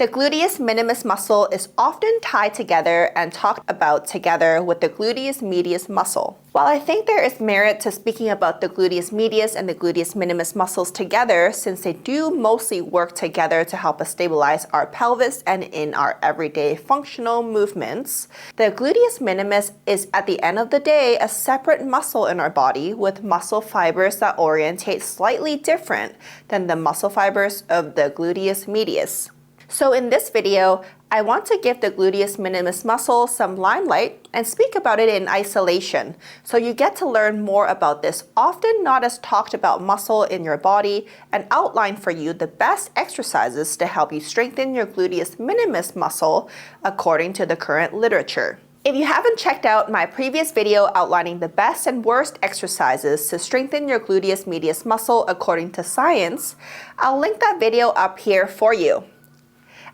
The gluteus minimus muscle is often tied together and talked about together with the gluteus medius muscle. While I think there is merit to speaking about the gluteus medius and the gluteus minimus muscles together, since they do mostly work together to help us stabilize our pelvis and in our everyday functional movements, the gluteus minimus is at the end of the day a separate muscle in our body with muscle fibers that orientate slightly different than the muscle fibers of the gluteus medius. So in this video, I want to give the gluteus minimus muscle some limelight and speak about it in isolation, so you get to learn more about this often not as talked about muscle in your body and outline for you the best exercises to help you strengthen your gluteus minimus muscle according to the current literature. If you haven't checked out my previous video outlining the best and worst exercises to strengthen your gluteus medius muscle according to science, I'll link that video up here for you.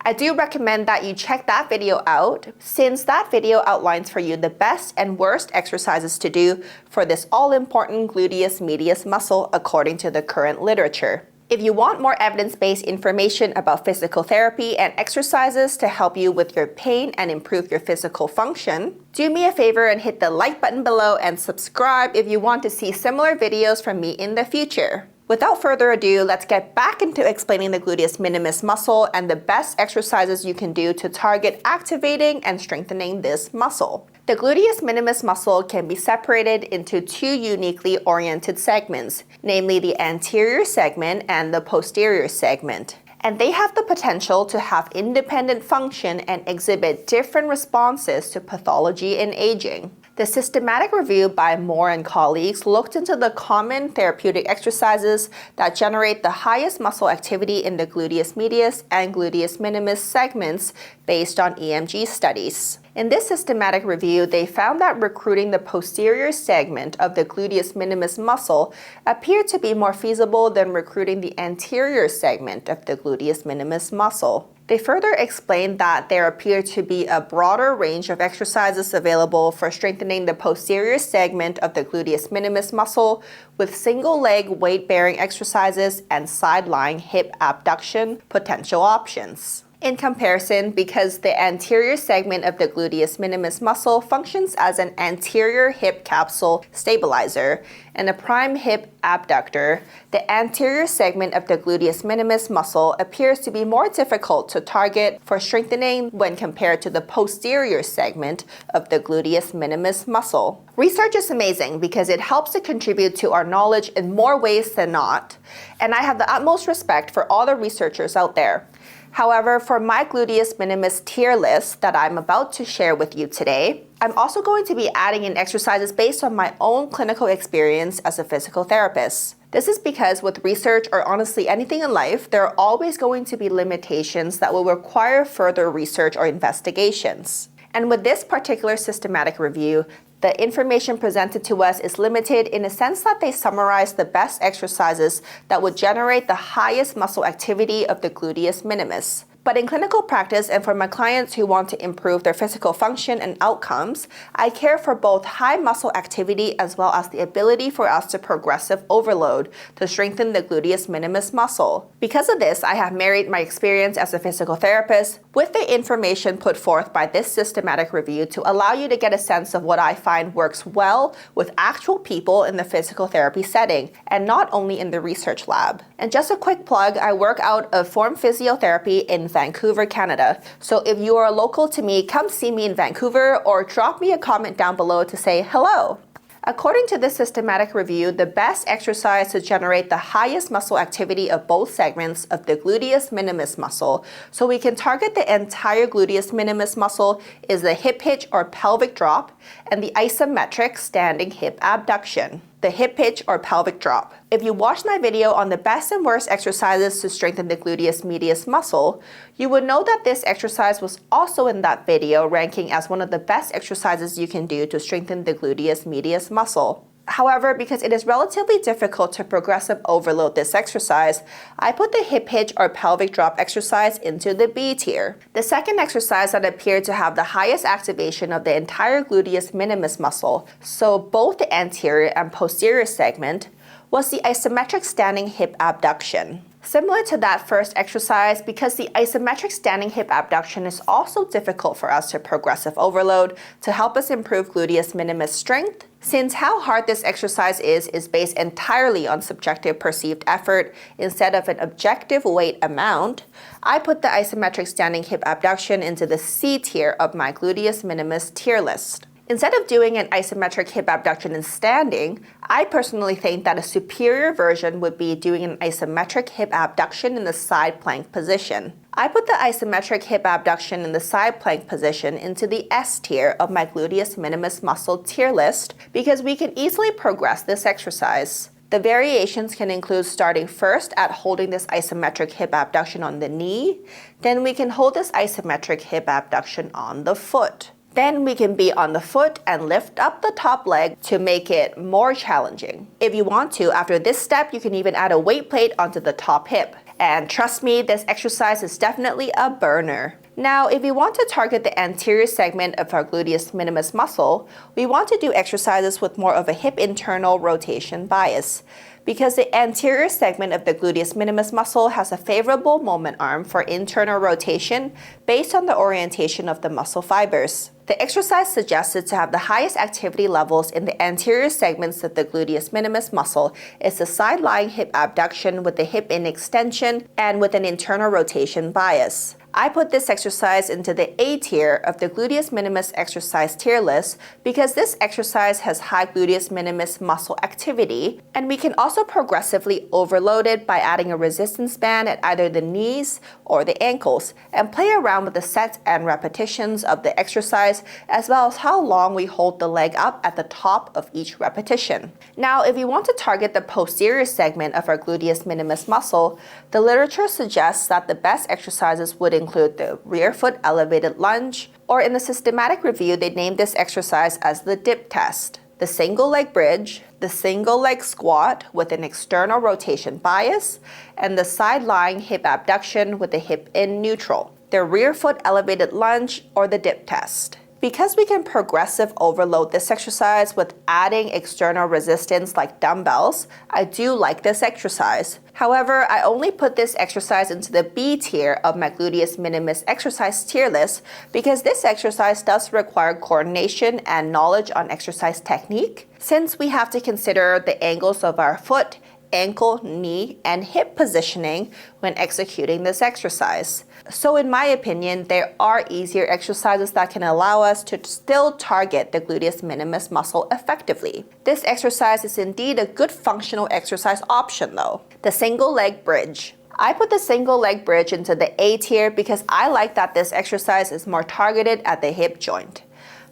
I do recommend that you check that video out, since that video outlines for you the best and worst exercises to do for this all-important gluteus medius muscle according to the current literature. If you want more evidence-based information about physical therapy and exercises to help you with your pain and improve your physical function, do me a favor and hit the like button below and subscribe if you want to see similar videos from me in the future. Without further ado, let's get back into explaining the gluteus minimus muscle and the best exercises you can do to target activating and strengthening this muscle. The gluteus minimus muscle can be separated into two uniquely oriented segments, namely the anterior segment and the posterior segment. And they have the potential to have independent function and exhibit different responses to pathology and aging. The systematic review by Moore and colleagues looked into the common therapeutic exercises that generate the highest muscle activity in the gluteus medius and gluteus minimus segments based on EMG studies. In this systematic review, they found that recruiting the posterior segment of the gluteus minimus muscle appeared to be more feasible than recruiting the anterior segment of the gluteus minimus muscle. They further explained that there appeared to be a broader range of exercises available for strengthening the posterior segment of the gluteus minimus muscle with single-leg weight-bearing exercises and side-lying hip abduction potential options. In comparison, because the anterior segment of the gluteus minimus muscle functions as an anterior hip capsule stabilizer and a prime hip abductor, the anterior segment of the gluteus minimus muscle appears to be more difficult to target for strengthening when compared to the posterior segment of the gluteus minimus muscle. Research is amazing because it helps to contribute to our knowledge in more ways than not, and I have the utmost respect for all the researchers out there. However, for my gluteus minimus tier list that I'm about to share with you today, I'm also going to be adding in exercises based on my own clinical experience as a physical therapist. This is because with research, or honestly anything in life, there are always going to be limitations that will require further research or investigations. And with this particular systematic review, the information presented to us is limited in a sense that they summarize the best exercises that would generate the highest muscle activity of the gluteus minimus. But in clinical practice and for my clients who want to improve their physical function and outcomes, I care for both high muscle activity as well as the ability for us to progressive overload to strengthen the gluteus minimus muscle. Because of this, I have married my experience as a physical therapist with the information put forth by this systematic review to allow you to get a sense of what I find works well with actual people in the physical therapy setting and not only in the research lab. And just a quick plug, I work out of Form Physiotherapy in Vancouver, Canada. So if you are local to me, come see me in Vancouver or drop me a comment down below to say hello. According to this systematic review, the best exercise to generate the highest muscle activity of both segments of the gluteus minimus muscle, so we can target the entire gluteus minimus muscle, is the hip hitch or pelvic drop and the isometric standing hip abduction. The hip hitch or pelvic drop. If you watched my video on the best and worst exercises to strengthen the gluteus medius muscle, you would know that this exercise was also in that video, ranking as one of the best exercises you can do to strengthen the gluteus medius muscle. However, because it is relatively difficult to progressive overload this exercise, I put the hip hitch or pelvic drop exercise into the B tier. The second exercise that appeared to have the highest activation of the entire gluteus minimus muscle, so both the anterior and posterior segment, was the isometric standing hip abduction. Similar to that first exercise, because the isometric standing hip abduction is also difficult for us to progressive overload to help us improve gluteus minimus strength, since how hard this exercise is based entirely on subjective perceived effort instead of an objective weight amount, I put the isometric standing hip abduction into the C tier of my gluteus minimus tier list. Instead of doing an isometric hip abduction in standing, I personally think that a superior version would be doing an isometric hip abduction in the side plank position. I put the isometric hip abduction in the side plank position into the S tier of my gluteus minimus muscle tier list because we can easily progress this exercise. The variations can include starting first at holding this isometric hip abduction on the knee, then we can hold this isometric hip abduction on the foot. Then we can be on the foot and lift up the top leg to make it more challenging. If you want to, after this step, you can even add a weight plate onto the top hip. And trust me, this exercise is definitely a burner. Now, if we want to target the anterior segment of our gluteus minimus muscle, we want to do exercises with more of a hip internal rotation bias, because the anterior segment of the gluteus minimus muscle has a favorable moment arm for internal rotation based on the orientation of the muscle fibers. The exercise suggested to have the highest activity levels in the anterior segments of the gluteus minimus muscle is the side-lying hip abduction with the hip in extension and with an internal rotation bias. I put this exercise into the A tier of the gluteus minimus exercise tier list because this exercise has high gluteus minimus muscle activity, and we can also progressively overload it by adding a resistance band at either the knees or the ankles and play around with the sets and repetitions of the exercise as well as how long we hold the leg up at the top of each repetition. Now, if you want to target the posterior segment of our gluteus minimus muscle, the literature suggests that the best exercises would include the rear foot elevated lunge, or in the systematic review, they named this exercise as the dip test, the single leg bridge, the single leg squat with an external rotation bias, and the side lying hip abduction with the hip in neutral, the rear foot elevated lunge, or the dip test. Because we can progressive overload this exercise with adding external resistance like dumbbells, I do like this exercise. However, I only put this exercise into the B tier of my gluteus minimus exercise tier list because this exercise does require coordination and knowledge on exercise technique, since we have to consider the angles of our foot, ankle, knee, and hip positioning when executing this exercise. So in my opinion, there are easier exercises that can allow us to still target the gluteus minimus muscle effectively. This exercise is indeed a good functional exercise option though. The single leg bridge. I put the single leg bridge into the A tier because I like that this exercise is more targeted at the hip joint.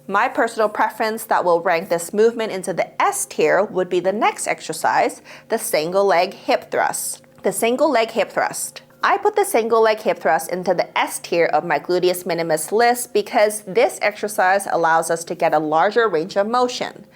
My personal preference that will rank this movement into the S tier would be the next exercise, the single leg hip thrust. The single leg hip thrust. I put the single leg hip thrust into the S tier of my gluteus minimus list because this exercise allows us to get a larger range of motion.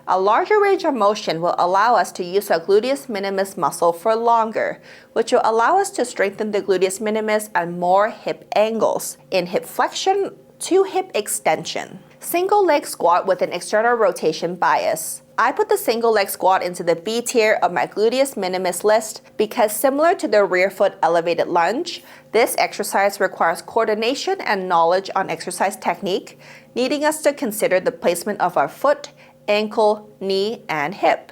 A larger range of motion will allow us to use our gluteus minimus muscle for longer, which will allow us to strengthen the gluteus minimus at more hip angles, in hip flexion to hip extension. Single leg squat with an external rotation bias. I put the single leg squat into the B tier of my gluteus minimus list because similar to the rear foot elevated lunge, this exercise requires coordination and knowledge on exercise technique, needing us to consider the placement of our foot, ankle, knee, and hip.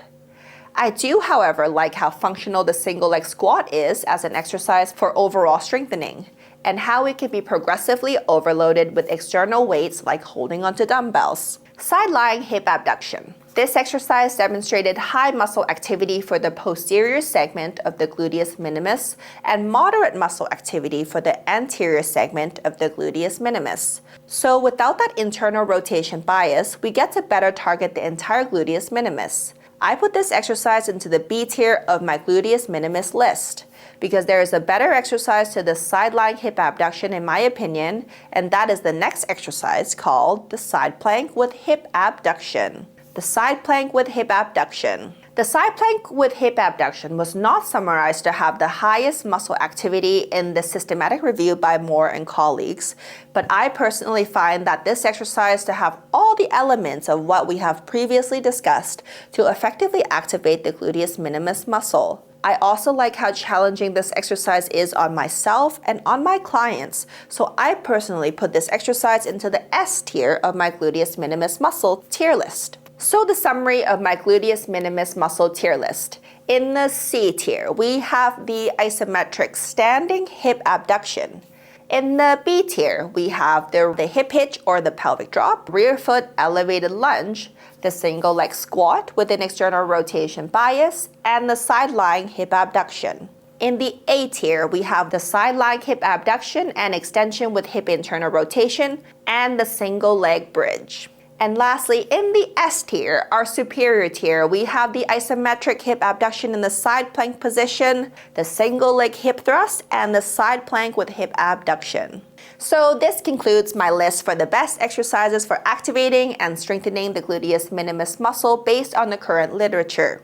I do, however, like how functional the single leg squat is as an exercise for overall strengthening, and how it can be progressively overloaded with external weights like holding onto dumbbells. Side-lying hip abduction. This exercise demonstrated high muscle activity for the posterior segment of the gluteus minimus and moderate muscle activity for the anterior segment of the gluteus minimus. So without that internal rotation bias, we get to better target the entire gluteus minimus. I put this exercise into the B tier of my gluteus minimus list because there is a better exercise to the side-lying hip abduction in my opinion, and that is the next exercise called the side plank with hip abduction. The side plank with hip abduction. The side plank with hip abduction was not summarized to have the highest muscle activity in the systematic review by Moore and colleagues, but I personally find that this exercise to have all the elements of what we have previously discussed to effectively activate the gluteus minimus muscle. I also like how challenging this exercise is on myself and on my clients, so I personally put this exercise into the S tier of my gluteus minimus muscle tier list. So the summary of my gluteus minimus muscle tier list. In the C tier, we have the isometric standing hip abduction. In the B tier, we have the hip hitch or the pelvic drop, rear foot elevated lunge, the single leg squat with an external rotation bias, and the side lying hip abduction. In the A tier, we have the side lying hip abduction and extension with hip internal rotation, and the single leg bridge. And lastly, in the S tier, our superior tier, we have the isometric hip abduction in the side plank position, the single leg hip thrust, and the side plank with hip abduction. So this concludes my list for the best exercises for activating and strengthening the gluteus minimus muscle based on the current literature.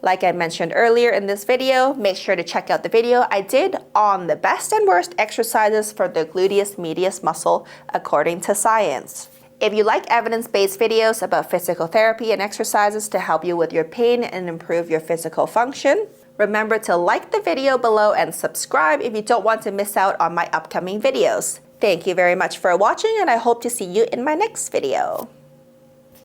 Like I mentioned earlier in this video, make sure to check out the video I did on the best and worst exercises for the gluteus medius muscle according to science. If you like evidence-based videos about physical therapy and exercises to help you with your pain and improve your physical function, remember to like the video below and subscribe if you don't want to miss out on my upcoming videos. Thank you very much for watching, and I hope to see you in my next video.